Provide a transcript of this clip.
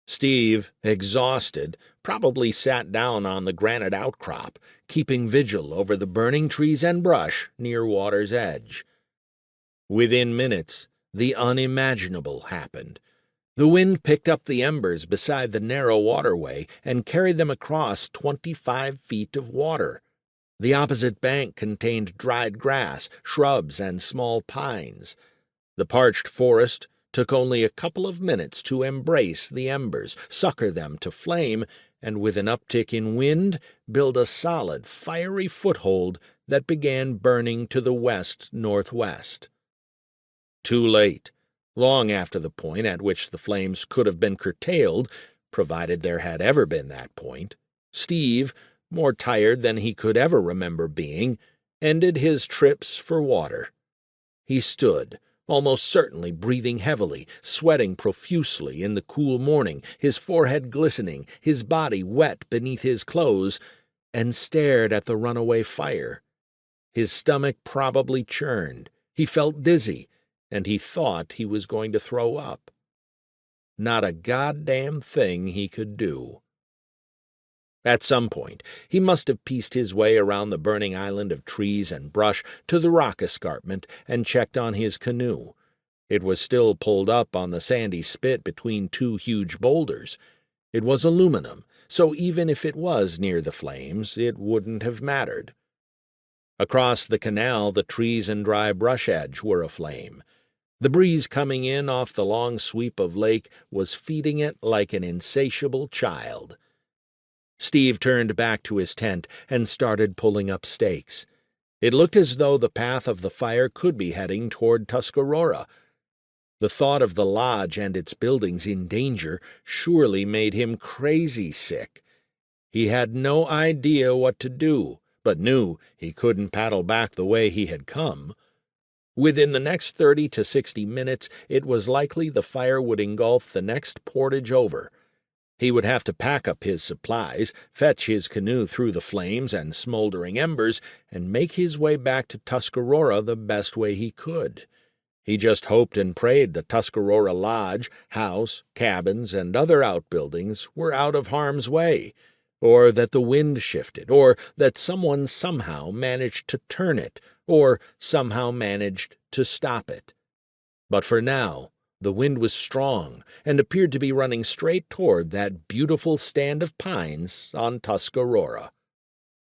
Steve, exhausted, probably sat down on the granite outcrop, keeping vigil over the burning trees and brush near water's edge. Within minutes, the unimaginable happened. The wind picked up the embers beside the narrow waterway and carried them across 25 feet of water. The opposite bank contained dried grass, shrubs, and small pines. The parched forest took only a couple of minutes to embrace the embers, sucker them to flame, and with an uptick in wind, build a solid, fiery foothold that began burning to the west-northwest. Too late. Long after the point at which the flames could have been curtailed, provided there had ever been that point, Steve, more tired than he could ever remember being, ended his trips for water. He stood, almost certainly breathing heavily, sweating profusely in the cool morning, his forehead glistening, his body wet beneath his clothes, and stared at the runaway fire. His stomach probably churned. He felt dizzy, and he thought he was going to throw up. Not a goddamn thing he could do. At some point, he must have pieced his way around the burning island of trees and brush to the rock escarpment and checked on his canoe. It was still pulled up on the sandy spit between two huge boulders. It was aluminum, so even if it was near the flames, it wouldn't have mattered. Across the canal, the trees and dry brush edge were aflame. The breeze coming in off the long sweep of lake was feeding it like an insatiable child. Steve turned back to his tent and started pulling up stakes. It looked as though the path of the fire could be heading toward Tuscarora. The thought of the lodge and its buildings in danger surely made him crazy sick. He had no idea what to do, but knew he couldn't paddle back the way he had come. Within the next 30 to 60 minutes, it was likely the fire would engulf the next portage over. He would have to pack up his supplies, fetch his canoe through the flames and smoldering embers, and make his way back to Tuscarora the best way he could. He just hoped and prayed the Tuscarora lodge, house, cabins, and other outbuildings were out of harm's way, or that the wind shifted, or that someone somehow managed to turn it, or somehow managed to stop it. But for now, the wind was strong and appeared to be running straight toward that beautiful stand of pines on Tuscarora.